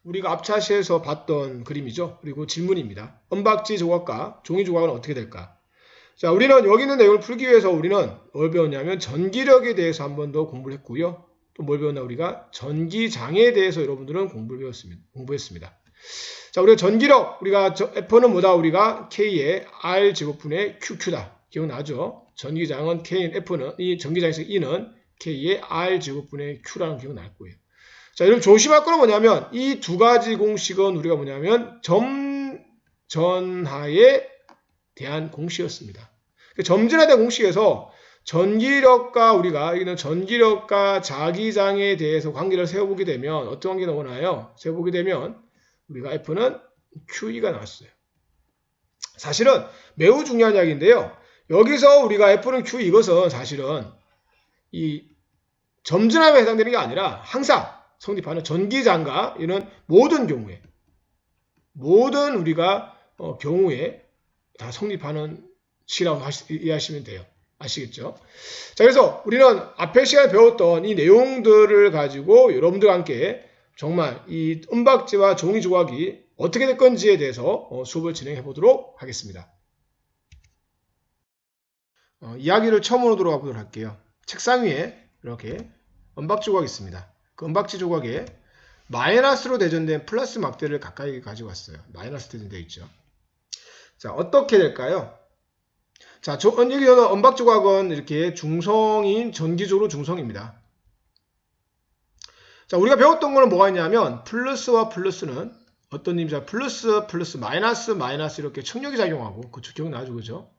우리가 앞차시에서 봤던 그림이죠. 그리고 질문입니다. 은박지 조각과 종이 조각은 어떻게 될까? 자, 우리는 여기 있는 내용을 풀기 위해서 우리는 뭘 배웠냐면 전기력에 대해서 한 번 더 공부를 했고요. 또 뭘 배웠나? 우리가 전기장애에 대해서 여러분들은 공부했습니다. 자, 우리가 전기력, 우리가 F는 뭐다? 우리가 K의 R 제곱분의 QQ다. 기억나죠? 전기장은 K인 F는, 이 전기장에서 E는 K의 R 제곱분의 Q라는 기억 날 거예요. 자, 여러분 조심할 거는 뭐냐면 이 두 가지 공식은 우리가 뭐냐면 점전하에 대한 공식이었습니다. 점전하에 대한 공식에서 전기력과 우리가 여기는 전기력과 자기장에 대해서 관계를 세워보게 되면 어떤 관계가 나오나요? 세워보게 되면 우리가 F는 QE가 나왔어요. 사실은 매우 중요한 이야기인데요. 여기서 우리가 F는 QE 이것은 사실은 이 점진함에 해당되는 게 아니라 항상 성립하는 전기장과 이런 모든 경우에 모든 우리가 경우에 다 성립하는 시라고 이해하시면 돼요. 아시겠죠? 자, 그래서 우리는 앞에 시간에 배웠던 이 내용들을 가지고 여러분들과 함께 정말 이 은박지와 종이 조각이 어떻게 될 건지에 대해서 수업을 진행해 보도록 하겠습니다. 이야기를 처음으로 들어가 보도록 할게요. 책상 위에 이렇게 은박지 조각이 있습니다. 그 은박지 조각에 마이너스로 대전된 플러스 막대를 가까이 가지고 왔어요. 마이너스 대전되어 있죠. 자, 어떻게 될까요? 자, 여기 은박 조각은 이렇게 중성인 전기적으로 중성입니다. 자, 우리가 배웠던 거는 뭐가 있냐면 플러스와 플러스는 어떤 의미죠? 플러스 플러스 마이너스 마이너스 이렇게 청력이 작용하고 그쵸? 기억나죠? 그죠?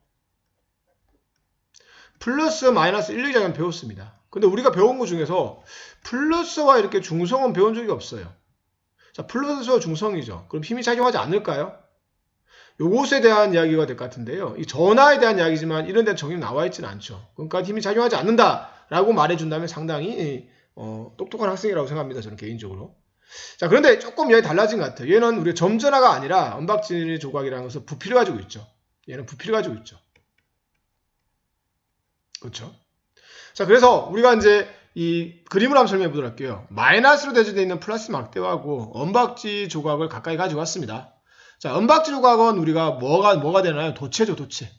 플러스 마이너스 인력이 작용 배웠습니다. 근데 우리가 배운 것 중에서 플러스와 이렇게 중성은 배운 적이 없어요. 자, 플러스와 중성이죠. 그럼 힘이 작용하지 않을까요? 요것에 대한 이야기가 될 것 같은데요. 이 전하에 대한 이야기지만 이런 데는 정의는 나와 있지는 않죠. 그러니까 힘이 작용하지 않는다라고 말해준다면 상당히 똑똑한 학생이라고 생각합니다. 저는 개인적으로. 자, 그런데 조금 여기 달라진 것 같아요. 얘는 우리 점전화가 아니라 은박지 조각이라는 것은 부피를 가지고 있죠. 얘는 부피를 가지고 있죠. 그렇죠? 자, 그래서 우리가 이제 이 그림을 한번 설명해 보도록 할게요. 마이너스로 대전되어 있는 플러스 막대하고 은박지 조각을 가까이 가지고 왔습니다. 자, 은박지 조각은 우리가 뭐가 되나요? 도체죠, 도체.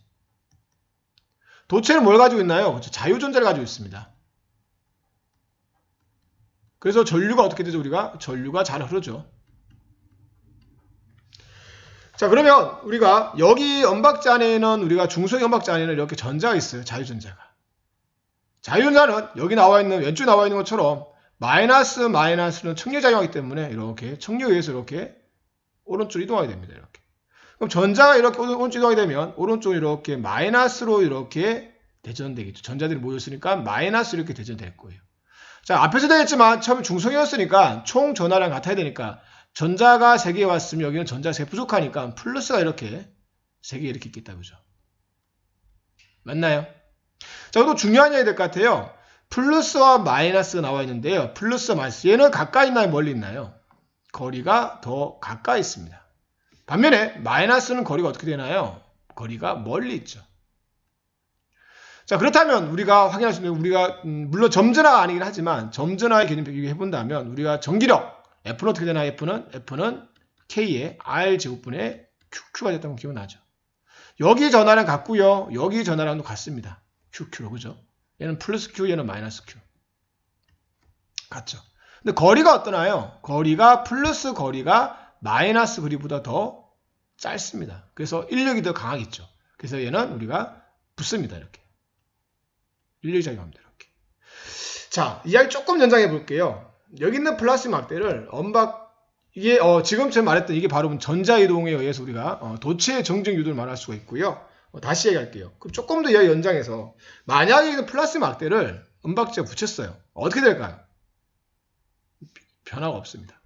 도체는 뭘 가지고 있나요? 자유전자를 가지고 있습니다. 그래서 전류가 어떻게 되죠? 우리가 전류가 잘 흐르죠. 자, 그러면 우리가 여기 은박지 안에는 우리가 중성의 은박지 안에는 이렇게 전자가 있어요. 자유전자가. 자유전자는 여기 나와 있는 왼쪽에 나와 있는 것처럼 마이너스는 청력작용하기 때문에 이렇게 청력에 의해서 이렇게 오른쪽으로 이동하게 됩니다. 이렇게. 그럼 전자가 이렇게 오른쪽으로 이동하게 되면 오른쪽으로 이렇게 마이너스로 이렇게 대전되겠죠. 전자들이 모였으니까 마이너스로 이렇게 대전될 거예요. 자, 앞에서 되겠지만 처음에 중성이었으니까 총 전하랑 같아야 되니까 전자가 3개 왔으면 여기는 전자가 3개 부족하니까 플러스가 이렇게 3개 이렇게 있겠다. 그죠? 맞나요? 자, 또 중요한 이야기 될 것 같아요. 플러스와 마이너스가 나와 있는데요. 플러스와 마이너스. 얘는 가까이 있나요? 멀리 있나요? 거리가 더 가까이 있습니다. 반면에 마이너스는 거리가 어떻게 되나요? 거리가 멀리 있죠. 자, 그렇다면 우리가 확인할 수 있는 우리가 물론 점전화가 아니긴 하지만 점전화의 개념 비교해 본다면 우리가 전기력 F는 어떻게 되나요? F는 K의 R 제곱분의 QQ가 됐다는 거 기억나죠? 여기 전화랑 같고요. 여기 전화랑도 같습니다. QQ로 그죠? 얘는 플러스 Q, 얘는 마이너스 Q. 같죠? 근데 거리가 어떠나요? 거리가 플러스 거리가 마이너스 거리보다 더 짧습니다. 그래서 인력이 더 강하겠죠. 그래서 얘는 우리가 붙습니다. 이렇게. 인력이 작용합니다. 이렇게. 자, 이야기 조금 연장해 볼게요. 여기 있는 플라스틱 막대를 이게 지금 제가 말했던 이게 바로 전자이동에 의해서 우리가 도체의 정정 유도를 말할 수가 있고요. 다시 얘기할게요. 그럼 조금 더 이야기 연장해서 만약에 있는 플라스틱 막대를 은박지에 붙였어요. 어떻게 될까요? 변화가 없습니다.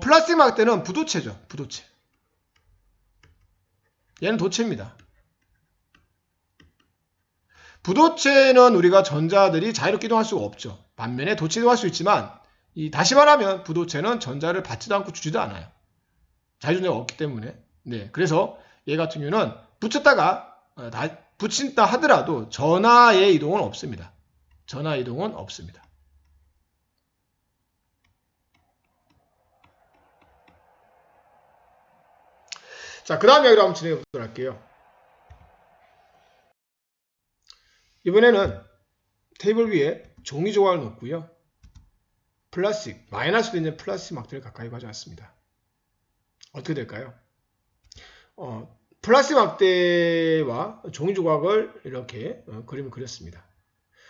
플라스틱 막대는 부도체죠. 부도체. 얘는 도체입니다. 부도체는 우리가 전자들이 자유롭게 이동할 수가 없죠. 반면에 도체 이동할 수 있지만 다시 말하면 부도체는 전자를 받지도 않고 주지도 않아요. 자유전자가 없기 때문에. 네, 그래서 얘 같은 경우는 붙인다 하더라도 전하의 이동은 없습니다. 전하 이동은 없습니다. 자, 그 다음 이야기로 한번 진행해 보도록 할게요. 이번에는 테이블 위에 종이 조각을 놓고요. 플라스틱, 마이너스도 있는 플라스틱 막대를 가까이 가져왔습니다. 어떻게 될까요? 플라스틱 막대와 종이 조각을 이렇게 그림을 그렸습니다.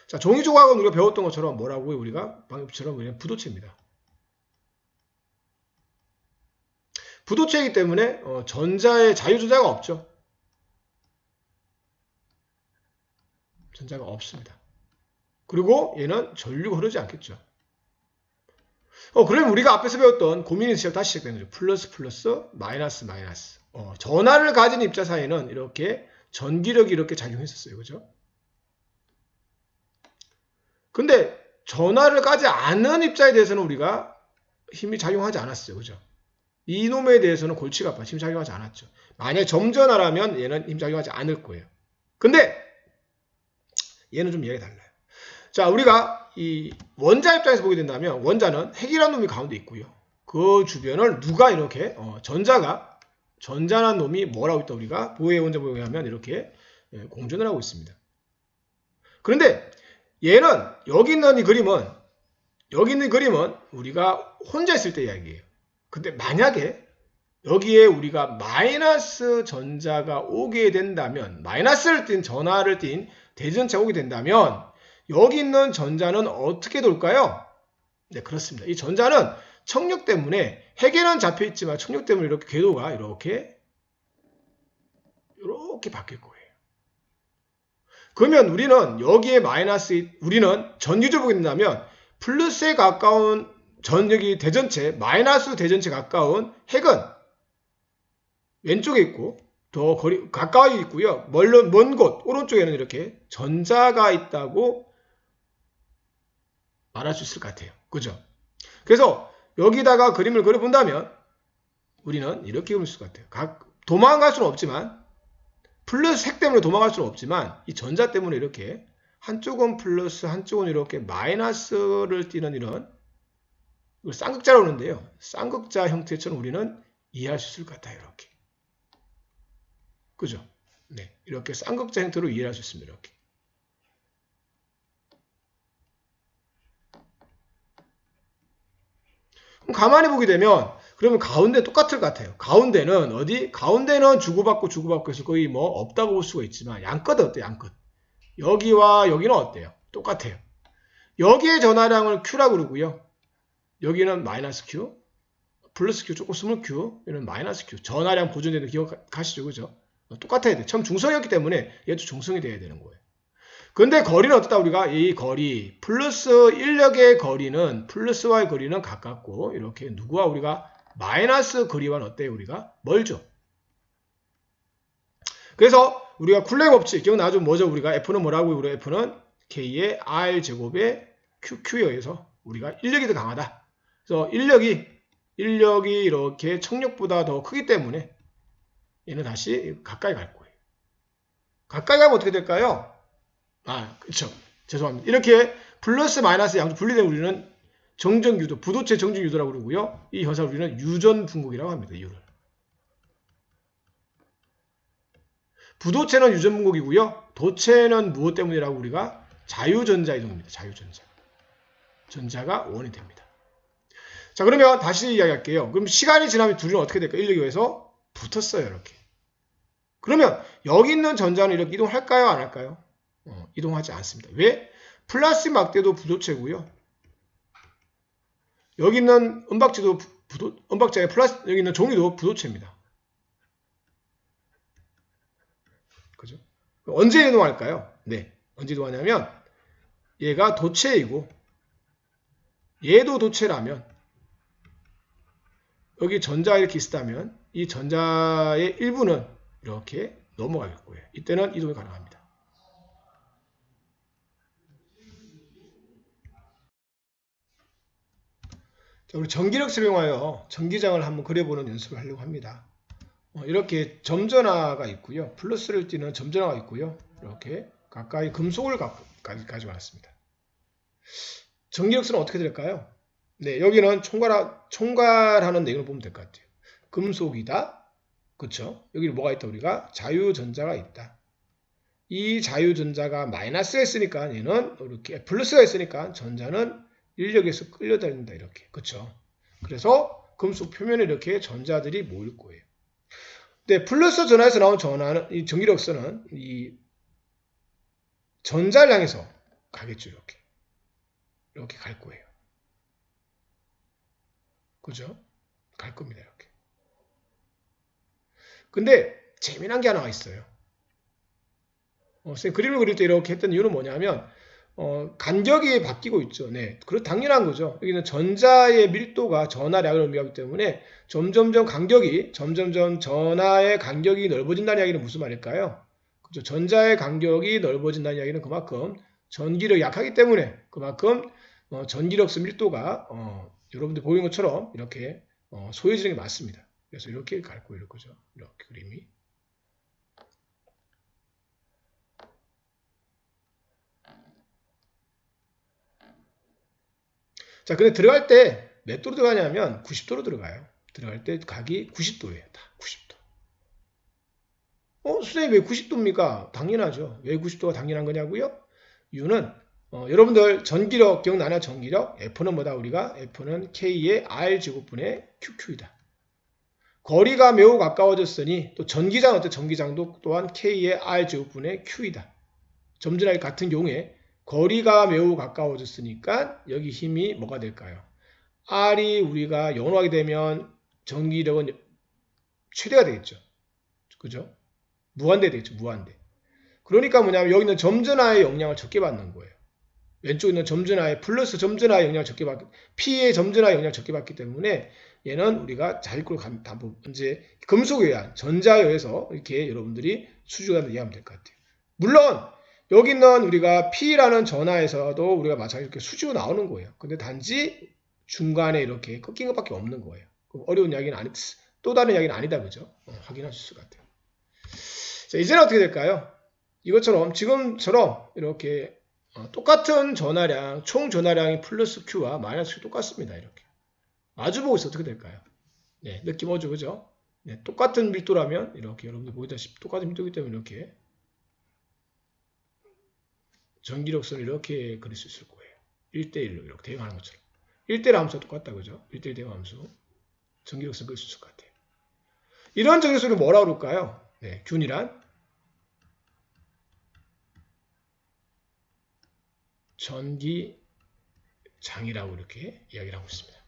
자, 종이 조각은 우리가 배웠던 것처럼 뭐라고요? 우리가 방금처럼 그냥 부도체입니다. 부도체이기 때문에 전자의 자유전자가 없죠. 전자가 없습니다. 그리고 얘는 전류가 흐르지 않겠죠. 그럼 우리가 앞에서 배웠던 고민의 시작 다시 시작되는 거죠. 플러스 플러스 마이너스 마이너스. 전하를 가진 입자 사이에는 이렇게 전기력이 이렇게 작용했었어요. 그죠? 근데 전하를 가지 않은 입자에 대해서는 우리가 힘이 작용하지 않았어요. 그죠? 이놈에 대해서는 골치가 아파 힘 작용하지 않았죠. 만약에 점전하라면 얘는 힘 작용하지 않을 거예요. 근데 얘는 좀 이야기가 달라요. 자, 우리가 이 원자 입장에서 보게 된다면 원자는 핵이라는 놈이 가운데 있고요. 그 주변을 누가 이렇게 전자라는 놈이 뭐라고 있다 우리가 보호의 원자 보호에 하면 이렇게 공존을 하고 있습니다. 그런데 얘는 여기 있는 그림은 우리가 혼자 있을 때 이야기예요. 근데 만약에 여기에 우리가 마이너스 전자가 오게 된다면 마이너스를 띤 전하를 띤 대전체가 오게 된다면 여기 있는 전자는 어떻게 돌까요? 네, 그렇습니다. 이 전자는 청력 때문에 핵에는 잡혀 있지만 청력 때문에 이렇게 궤도가 이렇게 바뀔 거예요. 그러면 우리는 여기에 우리는 전기적으로 보게 된다면 플러스에 가까운 여기 대전체, 마이너스 대전체 가까운 핵은 왼쪽에 있고 더 가까이 있고요. 먼 곳 오른쪽에는 이렇게 전자가 있다고 말할 수 있을 것 같아요. 그죠? 그래서 여기다가 그림을 그려본다면 우리는 이렇게 그릴 수 있을 것 같아요. 도망갈 수는 없지만 플러스 핵 때문에 도망갈 수는 없지만 이 전자 때문에 이렇게 한쪽은 플러스 한쪽은 이렇게 마이너스를 띠는 이런 쌍극자라고 하는데요. 쌍극자 형태처럼 우리는 이해할 수 있을 것 같아요. 이렇게. 그죠? 네, 이렇게 쌍극자 형태로 이해할 수 있습니다. 이렇게. 그럼 가만히 보게 되면 그러면 가운데 똑같을 것 같아요. 가운데는 어디? 가운데는 주고받고 해서 거의 뭐 없다고 볼 수가 있지만 양끝은 어때요? 양끝. 여기와 여기는 어때요? 똑같아요. 여기의 전하량을 Q라고 그러고요. 여기는 마이너스 Q, 플러스 Q, 조금 스몰 Q, 이는 마이너스 Q. 전하량 보존되는 기억하시죠? 그죠? 똑같아야 돼. 처음 중성이었기 때문에 얘도 중성이 돼야 되는 거예요. 근데 거리는 어떻다 우리가 이 거리 플러스 인력의 거리는 플러스와의 거리는 가깝고 이렇게 누구와 우리가 마이너스 거리와는 어때요? 우리가 멀죠. 그래서 우리가 쿨렉 법칙 기억나죠? 뭐죠? 우리가 F는 뭐라고요? 우리 F는 K의 R 제곱의 QQ에 의해서 우리가 인력이 더 강하다. 그래서 인력이 이렇게 청력보다 더 크기 때문에 얘는 다시 가까이 갈 거예요. 가까이 가면 어떻게 될까요? 그렇죠. 죄송합니다. 이렇게 플러스 마이너스 양쪽 분리된 우리는 정전유도, 부도체 정전유도라고 그러고요. 이 현상을 우리는 유전분곡이라고 합니다. 이유를. 부도체는 유전분곡이고요. 도체는 무엇 때문이라고 우리가 자유전자 이동입니다. 자유전자. 전자가 원이 됩니다. 자, 그러면 다시 이야기할게요. 그럼 시간이 지나면 둘은 어떻게 될까요? 인력에 의해서 붙었어요. 이렇게. 그러면 여기 있는 전자는 이렇게 이동할까요? 안 할까요? 이동하지 않습니다. 왜? 플라스틱 막대도 부도체고요. 여기 있는 은박지도 은박자에 여기 있는 종이도 부도체입니다. 그죠? 언제 이동할까요? 네. 언제 이동하냐면 얘가 도체이고 얘도 도체라면 여기 전자 이렇게 있다면 이 전자의 일부는 이렇게 넘어갈 거예요. 이때는 이동이 가능합니다. 자, 우리 전기력 설명하여 전기장을 한번 그려보는 연습을 하려고 합니다. 이렇게 점전화가 있고요. 플러스를 띠는 점전화가 있고요. 이렇게 가까이 금속을 가져왔습니다. 전기력수는 어떻게 될까요? 네, 여기는 총괄하는 내용을 보면 될 것 같아요. 금속이다. 그쵸? 여기 뭐가 있다? 우리가 자유전자가 있다. 이 자유전자가 마이너스가 있으니까 얘는 이렇게 플러스가 있으니까 전자는 인력에서 끌려다닌다. 이렇게. 그쵸? 그래서 금속 표면에 이렇게 전자들이 모일 거예요. 근데 플러스 전화에서 나온 전화는 이 전기력선은 이 전자를 향해서 가겠죠. 이렇게 갈 거예요. 그죠? 갈 겁니다. 이렇게. 근데 재미난 게 하나가 있어요. 선생님 그림을 그릴 때 이렇게 했던 이유는 뭐냐면 간격이 바뀌고 있죠. 네, 당연한 거죠. 여기는 전자의 밀도가 전하량을 의미하기 때문에 점점점 전하의 간격이 넓어진다는 이야기는 무슨 말일까요? 그죠? 전자의 간격이 넓어진다는 이야기는 그만큼 전기력이 약하기 때문에 그만큼 전기력수 밀도가 여러분들 보이는 것처럼 이렇게 소해지는 게 맞습니다. 그래서 이렇게 갈 거예요, 이럴 거죠. 이렇게 그림이. 자, 근데 들어갈 때 몇 도로 들어가냐면 90도로 들어가요. 들어갈 때 각이 90도예요. 다 90도. 선생님 왜 90도입니까? 당연하죠. 왜 90도가 당연한 거냐고요? 이유는 여러분들 전기력 기억나나요? 전기력? F는 뭐다 우리가? F는 K의 R제곱분의 QQ이다. 거리가 매우 가까워졌으니 또 전기장 어때? 전기장도 또한 K의 R제곱분의 Q이다. 점진하기 같은 경우에 거리가 매우 가까워졌으니까 여기 힘이 뭐가 될까요? R이 우리가 0으로 하게 되면 전기력은 최대가 되겠죠. 그죠? 무한대 되겠죠. 무한대. 그러니까 뭐냐면 여기 있는 점전하의 영향을 적게 받는 거예요. 왼쪽에 있는 점전하의 플러스 점전하의 영향을 적게 받기, P의 점전하의 영향을 적게 받기 때문에 얘는 우리가 자립구를 이제 금속에 의한 전자에 의해서 이렇게 여러분들이 수주가 이해하면 될 것 같아요. 물론 여기 있는 우리가 P라는 전하에서도 우리가 마찬가지로 이렇게 수주가 나오는 거예요. 근데 단지 중간에 이렇게 꺾인 것밖에 없는 거예요. 어려운 이야기는 아니, 또 다른 이야기는 아니다, 그죠? 확인하실 것 같아요. 자, 이제는 어떻게 될까요? 이것처럼 지금처럼 이렇게 똑같은 전하량, 총 전하량이 플러스 Q와 마이너스 Q 똑같습니다. 이렇게 마주보고 있어 어떻게 될까요? 네, 느낌 오죠, 그죠? 네, 똑같은 밀도라면 이렇게 여러분들 보이다시피 똑같은 밀도이기 때문에 이렇게 전기력선을 이렇게 그릴 수 있을 거예요. 1대1로 이렇게 대응하는 것처럼. 1대1 함수가 똑같다, 그죠? 1대1 대응 함수. 전기력선 그릴 수 있을 것 같아요. 이런 전기력선을 뭐라고 그럴까요? 네, 균이란 전기장이라고 이렇게 이야기를 하고 있습니다.